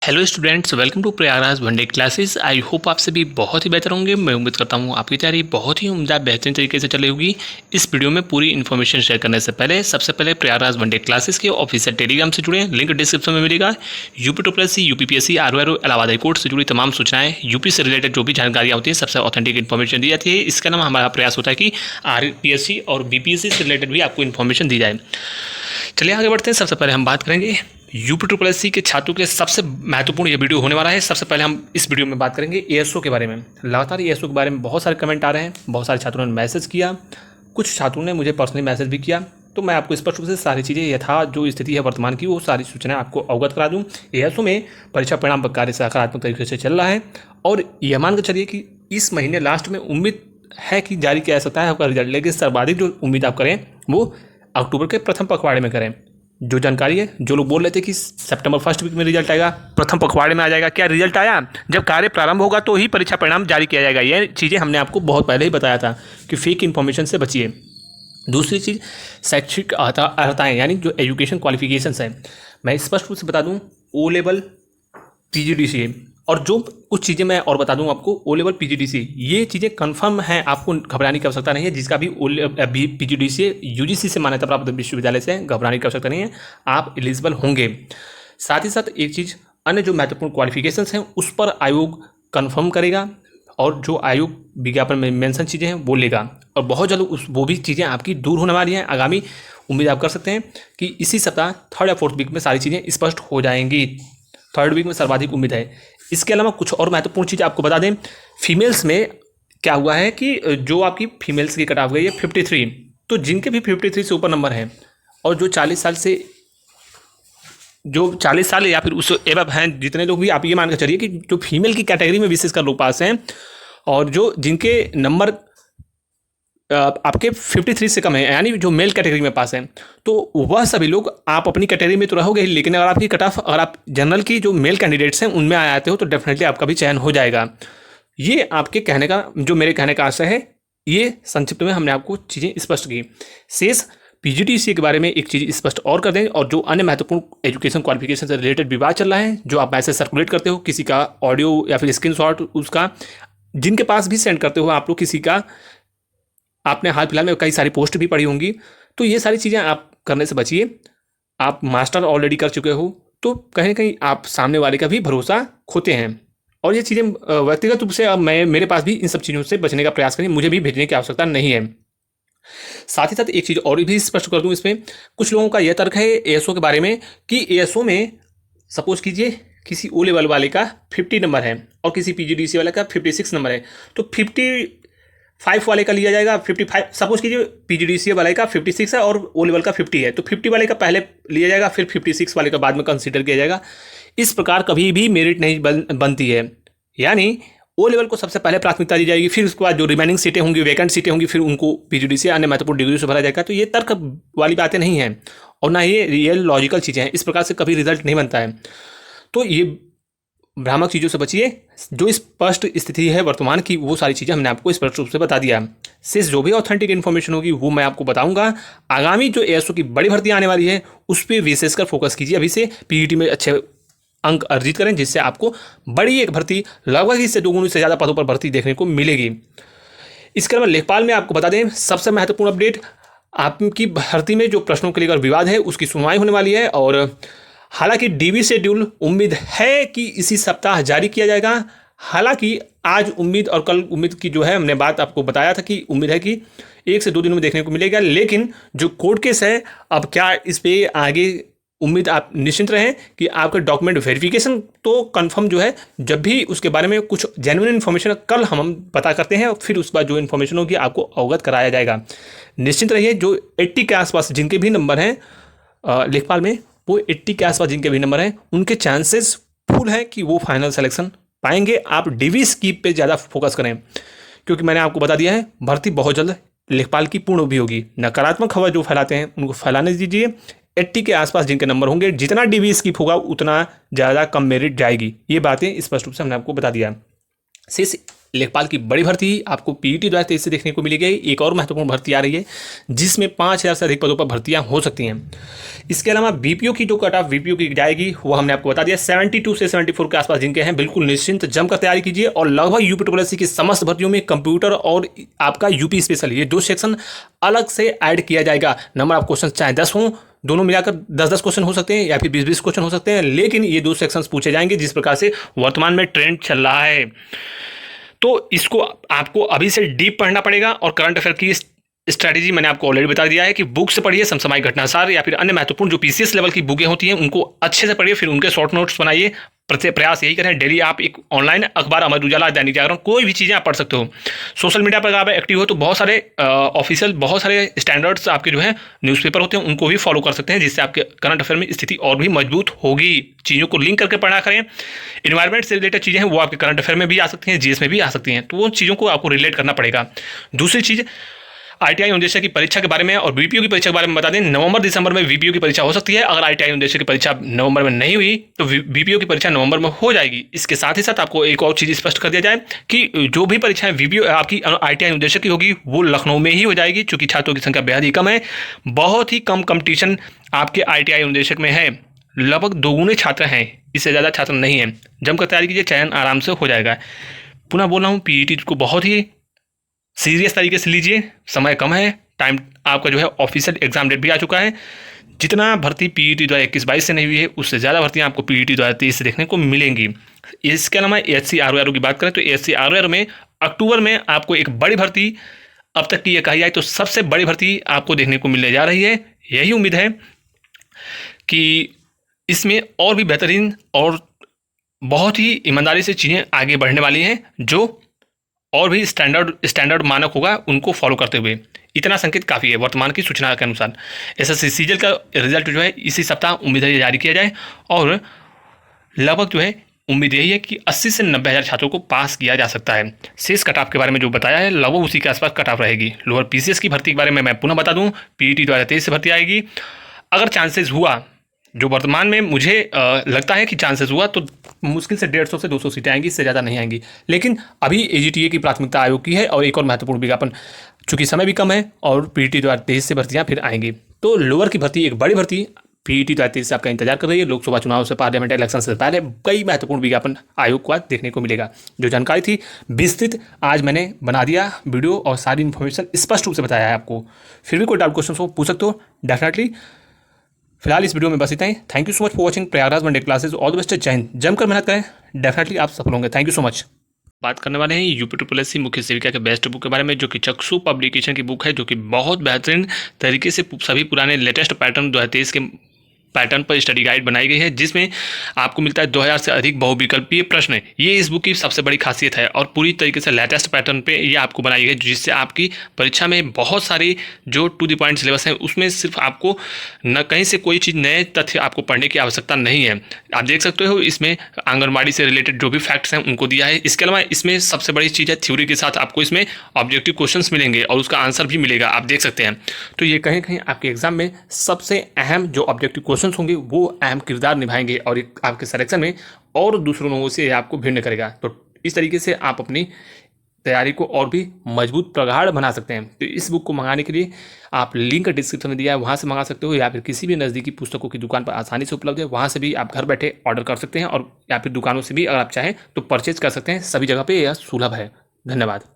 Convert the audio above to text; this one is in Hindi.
Hello students, welcome to Prayagraj one day classes. I hope आप सभी बहुत ही बेहतर होंगे। मैं उम्मीद करता हूँ आपकी तैयारी बहुत ही उम्दा बेहतरीन तरीके से चली होगी। इस वीडियो में पूरी इन्फॉर्मेशन शेयर करने से पहले सबसे पहले प्रयागराज वनडे क्लासेस के ऑफिशियल टेलीग्राम से जुड़े, लिंक डिस्क्रिप्शन में मिलेगा। UP UPPSC RORO Allahabad high court से जुड़ी तमाम सूचनाएं, यूपी से रिलेटेड जो भी जानकारियाँ होती हैं सबसे ऑथेंटिक इन्फॉर्मेशन दी जाती है। इसके अलावा हमारा प्रयास होता है कि आरपीएससी और बीपीएससी से रिलेटेड भी आपको इन्फॉर्मेशन दी जाए। चलिए आगे बढ़ते हैं। सबसे पहले हम बात करेंगे यूपी के छात्रों के सबसे महत्वपूर्ण ये वीडियो होने वाला है। सबसे पहले हम इस वीडियो में बात करेंगे एएसओ के बारे में। लगातार एएसओ के बारे में बहुत सारे कमेंट आ रहे हैं, बहुत सारे छात्रों ने मैसेज किया, कुछ छात्रों ने मुझे पर्सनली मैसेज भी किया। तो मैं आपको स्पष्ट रूप से सारी चीज़ें यथा जो स्थिति है वर्तमान की वो सारी सूचनाएं आपको अवगत करा दूँ। एएसओ में परीक्षा परिणाम पर कार्य सकारात्मक तरीके से चल रहा है और यह मान कर चलिए कि इस महीने लास्ट में उम्मीद है कि जारी किया जा सकता है आपका रिजल्ट, लेकिन सर्वाधिक जो उम्मीद आप करें वो अक्टूबर के प्रथम पखवाड़े में करें। जो जानकारी है, जो लोग बोल रहे थे कि सितंबर फर्स्ट वीक में रिजल्ट आएगा, प्रथम पखवाड़े में आ जाएगा, क्या रिजल्ट आया? जब कार्य प्रारंभ होगा तो ही परीक्षा परिणाम जारी किया जाएगा। ये चीज़ें हमने आपको बहुत पहले ही बताया था कि फेक इन्फॉर्मेशन से बचिए। दूसरी चीज़, शैक्षिक अर्हताएँ यानी जो एजुकेशन क्वालिफिकेशंस हैं, मैं स्पष्ट रूप से बता दूँ ओ लेवल पीजीडीसीए और जो कुछ चीज़ें मैं और बता दूं आपको ओ लेवल पीजीडीसीए, ये चीज़ें कंफर्म हैं, आपको घबराने की आवश्यकता नहीं है। जिसका भी पीजीडीसीए यूजीसी से मान्यता प्राप्त विश्वविद्यालय से घबराने की आवश्यकता नहीं है, आप एलिजिबल होंगे। साथ ही साथ एक चीज़, अन्य जो महत्वपूर्ण क्वालिफिकेशंस हैं उस पर आयोग कंफर्म करेगा और जो आयोग विज्ञापन में मेंशन चीज़ें हैं वो लेगा और बहुत जल्द वो भी चीज़ें आपकी दूर होने वाली हैं। आगामी उम्मीद आप कर सकते हैं कि इसी सप्ताह थर्ड या फोर्थ वीक में सारी चीज़ें स्पष्ट हो जाएंगी। थर्ड वीक में सर्वाधिक उम्मीद है। इसके अलावा कुछ और महत्वपूर्ण चीज़ आपको बता दें, फीमेल्स में क्या हुआ है कि जो आपकी फीमेल्स की कट ऑफ गई है 53, तो जिनके भी 53 से ऊपर नंबर हैं और जो 40 साल या फिर उस एबव हैं, जितने लोग भी, आप ये मान कर चलिए कि जो फीमेल की कैटेगरी में विशेषकर लोग पास हैं और जो जिनके नंबर आपके 53 से कम है यानी जो मेल कैटेगरी में पास हैं, तो वह सभी लोग आप अपनी कैटेगरी में तो रहोगे, लेकिन अगर आपकी कट ऑफ, अगर आप जनरल की जो मेल कैंडिडेट्स हैं उनमें आ जाते हो तो डेफिनेटली आपका भी चयन हो जाएगा। ये आपके कहने का, जो मेरे कहने का आशय है, ये संक्षिप्त में हमने आपको चीज़ें स्पष्ट की। शेष पीजीडीसीए के बारे में एक चीज़ स्पष्ट और कर दें, और जो अन्य महत्वपूर्ण एजुकेशन क्वालिफिकेशन से रिलेटेड विवाद चल रहा है, जो आप मैसेज सर्कुलेट करते हो, किसी का ऑडियो या फिर स्क्रीनशॉट उसका जिनके पास भी सेंड करते हो आप लोग, किसी का आपने हाल फिलहाल में कई सारी पोस्ट भी पढ़ी होंगी, तो ये सारी चीज़ें आप करने से बचिए। आप मास्टर ऑलरेडी कर चुके हो तो कहीं ना कहीं आप सामने वाले का भी भरोसा खोते हैं, और ये चीज़ें व्यक्तिगत रूप से अब मेरे पास भी इन सब चीज़ों से बचने का प्रयास करें, मुझे भी भेजने की आवश्यकता नहीं है। साथ ही साथ एक चीज़ और भी स्पष्ट कर दूं, इसमें कुछ लोगों का यह तर्क है एएसओ के बारे में कि एएसओ में सपोज कीजिए किसी ओ लेवल वाले का 50 नंबर है और किसी पीजीडीसी वाले का 56 नंबर है, तो 55 वाले का लिया जाएगा 55। सपोज कीजिए पीजीडीसीए वाले का 56 है और ओ लेवल का 50 है, तो 50 वाले का पहले लिया जाएगा, फिर 56 वाले का बाद में कंसीडर किया जाएगा। इस प्रकार कभी भी मेरिट नहीं बनती है, यानी ओ लेवल को सबसे पहले प्राथमिकता दी जाएगी, फिर उसके बाद जो रिमेनिंग सीटें होंगी, वैकेंट सीटें होंगी, फिर उनको पीजीडीसीए अन्य महत्वपूर्ण डिग्री से भरा जाएगा। तो ये तर्क वाली बातें नहीं हैं और ना ये रियल लॉजिकल चीज़ें हैं। इस प्रकार से कभी रिजल्ट नहीं बनता है, तो ये भ्रामक चीज़ों से बचिए। जो स्पष्ट स्थिति है वर्तमान की वो सारी चीज़ें हमने आपको स्पष्ट रूप से बता दिया। शेष जो भी ऑथेंटिक इन्फॉर्मेशन होगी वो मैं आपको बताऊंगा। आगामी जो एएसओ की बड़ी भर्ती आने वाली है उस पर विशेषकर फोकस कीजिए, अभी से पीईटी में अच्छे अंक अर्जित करें, जिससे आपको बड़ी एक भर्ती, लगभग इससे दोगुनी से ज़्यादा पदों पर भर्ती देखने को मिलेगी। इसके अलावा लेखपाल में आपको बता दें सबसे महत्वपूर्ण अपडेट, आपकी भर्ती में जो प्रश्नों के लेकर विवाद है उसकी सुनवाई होने वाली है, और हालांकि डीबी शेड्यूल उम्मीद है कि इसी सप्ताह जारी किया जाएगा। हालांकि आज उम्मीद और कल उम्मीद की जो है, हमने बात आपको बताया था कि उम्मीद है कि 1 से 2 दिनों में देखने को मिलेगा, लेकिन जो कोर्ट केस है, अब क्या इस पे आगे उम्मीद, आप निश्चिंत रहें कि आपका डॉक्यूमेंट वेरिफिकेशन तो कंफर्म जो है, जब भी उसके बारे में कुछ जेन्युइन इन्फॉर्मेशन कल हम पता करते हैं, फिर उसके बाद जो इन्फॉर्मेशन होगी आपको अवगत कराया जाएगा। निश्चिंत रहिए। जो 80 के आसपास जिनके भी नंबर हैं लेखपाल में, वो 80 के आसपास जिनके भी नंबर हैं, उनके चांसेस फुल हैं कि वो फाइनल सिलेक्शन पाएंगे। आप डीवी स्कीप पे ज़्यादा फोकस करें, क्योंकि मैंने आपको बता दिया है भर्ती बहुत जल्द लेखपाल की पूर्ण भी होगी। नकारात्मक खबर जो फैलाते हैं उनको फैलाने दीजिए। 80 के आसपास जिनके नंबर होंगे, जितना डीवी स्कीप होगा उतना ज़्यादा कम मेरिट जाएगी। ये बातें स्पष्ट रूप से हमने आपको बता दिया। शेष लेखपाल की बड़ी भर्ती आपको पीईटी 2023 से देखने को मिलेगी। एक और महत्वपूर्ण भर्ती आ रही है जिसमें 5000 से अधिक पदों पर भर्तियां हो सकती हैं। इसके अलावा बीपीओ की जो कट ऑफ बीपीओ की जाएगी वो हमने आपको बता दिया 72 से 74 के आसपास जिनके हैं, बिल्कुल निश्चिंत जमकर तैयारी कीजिए। और लगभग यूपीएससी की समस्त भर्तियों में कंप्यूटर और आपका यूपी स्पेशल ये 2 सेक्शन अलग से ऐड किया जाएगा। नंबर ऑफ क्वेश्चन चाहे 10 हों, दोनों मिलाकर 10-10 क्वेश्चन हो सकते हैं या फिर 20-20 क्वेश्चन हो सकते हैं, लेकिन ये 2 सेक्शंस पूछे जाएंगे जिस प्रकार से वर्तमान में ट्रेंड चल रहा है। तो इसको आपको अभी से डीप पढ़ना पड़ेगा। और करंट अफेयर की स्ट्रैटेजी मैंने आपको ऑलरेडी बता दिया है कि बुक से पढ़िए, समसामयिक घटनासार या फिर अन्य महत्वपूर्ण जो पीसीएस लेवल की बुकें होती हैं उनको अच्छे से पढ़िए, फिर उनके शॉर्ट नोट्स बनाइए। प्रयास यही करें डेली आप एक ऑनलाइन अखबार अमर उजाला, दैनिक जागरण, कोई भी चीज़ें आप पढ़ सकते हो। सोशल मीडिया पर अगर आप एक्टिव हो तो बहुत सारे ऑफिशियल बहुत सारे स्टैंडर्ड्स आपके जो है न्यूज़पेपर होते हैं उनको भी फॉलो कर सकते हैं, जिससे आपके करंट अफेयर में स्थिति और भी मजबूत होगी। चीज़ों को लिंक करके पढ़ा करें। इन्वायरमेंट से रिलेटेड चीज़ें हैं वो आपके करंट अफेयर में भी आ सकती हैं, जीएस में भी आ सकती हैं, तो वो चीज़ों को आपको रिलेट करना पड़ेगा। दूसरी चीज़ आईटीआई अनुदेशक की परीक्षा के बारे में और बीपीओ की परीक्षा के बारे में बता दें। नवंबर-दिसंबर में बीपीओ की परीक्षा हो सकती है। अगर आईटीआई अनुदेशक की परीक्षा नवंबर में नहीं हुई तो बीपीओ की परीक्षा नवंबर में हो जाएगी। इसके साथ ही साथ आपको एक और चीज़ स्पष्ट कर दिया जाए कि जो भी परीक्षाएं बीपीओ आपकी आईटीआई अनुदेशक की होगी वो लखनऊ में ही हो जाएगी, चूँकि छात्रों की संख्या बेहद ही कम है। बहुत ही कम कंपटीशन आपके आईटीआई अनुदेशक में है, लगभग 2 गुने छात्र हैं, इससे ज़्यादा छात्र नहीं हैं। जमकर तैयारी कीजिए, चयन आराम से हो जाएगा। पुनः बोल रहा हूँ, पीईटी को बहुत ही सीरियस तरीके से लीजिए, समय कम है, टाइम आपका जो है ऑफिशियल एग्जाम डेट भी आ चुका है। जितना भर्ती पीईटी 2021-22 से नहीं हुई है उससे ज़्यादा भर्तियाँ आपको पीईटी 2023 से देखने को मिलेंगी। इसके अलावा एएचसी आरओआर की बात करें तो एएचसी आरओआर में अक्टूबर में आपको एक बड़ी भर्ती अब तक की ये कही जाए तो सबसे बड़ी भर्ती आपको देखने को मिलने जा रही है। यही उम्मीद है कि इसमें और भी बेहतरीन और बहुत ही ईमानदारी से चीज़ें आगे बढ़ने वाली हैं, जो और भी स्टैंडर्ड मानक होगा उनको फॉलो करते हुए। इतना संकेत काफ़ी है वर्तमान की सूचना के अनुसार। एसएससी सीजीएल का रिजल्ट जो है इसी सप्ताह उम्मीद है जारी किया जाए और लगभग जो है उम्मीद यही है कि 80 से 90 हज़ार छात्रों को पास किया जा सकता है। शेष कट ऑफ के बारे में जो बताया है लगभग उसी के आसपास कट ऑफ रहेगी। लोअर पीसीएस की भर्ती के बारे में मैं पुनः बता दूं, पीईटी 2023 से भर्ती आएगी। अगर चांसेस हुआ, जो वर्तमान में मुझे लगता है कि चांसेस हुआ, तो मुश्किल से 150 से 200 सीटें आएंगी, इससे ज़्यादा नहीं आएंगी। लेकिन अभी एजीटीए की प्राथमिकता आयोग की है। और एक और महत्वपूर्ण विज्ञापन, चूँकि समय भी कम है और पीईटी 2023 से भर्तियाँ फिर आएंगी, तो लोअर की भर्ती, एक बड़ी भर्ती पीईटी 2023 से आपका इंतजार कर रही है। लोकसभा चुनाव से, पार्लियामेंट इलेक्शन से पहले कई महत्वपूर्ण विज्ञापन आयोग को आज देखने को मिलेगा। जो जानकारी थी विस्तृत आज मैंने बना दिया वीडियो और सारी इन्फॉर्मेशन स्पष्ट रूप से बताया है आपको। फिर भी कोई डाउट क्वेश्चन हो पूछ सकते हो डेफिनेटली। फिलहाल इस वीडियो में बस इतना ही। Thank you so much for watching Prayagraj one day classes. All the best. जय हिंद। जमकर मेहनत करें, डेफिनेटली आप सफल होंगे। Thank you so much. बात करने वाले हैं यूपीएससी मुख्य सेविका के बेस्ट बुक के बारे में, जो कि चक्षु पब्लिकेशन की बुक है, जो कि बहुत बेहतरीन तरीके से सभी पुराने लेटेस्ट पैटर्न 2023 के पैटर्न पर स्टडी गाइड बनाई गई है, जिसमें आपको मिलता है 2000 से अधिक बहुविकल्पीय प्रश्न। ये इस बुक की सबसे बड़ी खासियत है और पूरी तरीके से लेटेस्ट पैटर्न पे ये आपको बनाई गई, जिससे आपकी परीक्षा में बहुत सारी जो टू द पॉइंट सिलेबस है उसमें सिर्फ आपको न कहीं से कोई चीज़ नए तथ्य आपको पढ़ने की आवश्यकता नहीं है। आप देख सकते हो इसमें आंगनबाड़ी से रिलेटेड जो भी फैक्ट्स हैं उनको दिया है। इसके अलावा इसमें सबसे बड़ी चीज़ है थ्योरी के साथ आपको इसमें ऑब्जेक्टिव क्वेश्चंस मिलेंगे और उसका आंसर भी मिलेगा, आप देख सकते हैं। तो ये कहीं कहीं आपके एग्जाम में सबसे अहम जो ऑब्जेक्टिव क्वेश्चन होंगे वो अहम किरदार निभाएंगे और आपके सिलेक्शन में और दूसरों लोगों से आपको भिन्न करेगा। तो इस तरीके से आप अपनी तैयारी को और भी मजबूत प्रगाढ़ बना सकते हैं। तो इस बुक को मंगाने के लिए आप लिंक डिस्क्रिप्शन में दिया है, वहाँ से मंगा सकते हो, या फिर किसी भी नज़दीकी पुस्तकों की दुकान पर आसानी से उपलब्ध है, वहाँ से भी आप घर बैठे ऑर्डर कर सकते हैं। और या फिर दुकानों से भी अगर आप चाहें तो परचेज कर सकते हैं। सभी जगह पे यह सुलभ है। धन्यवाद।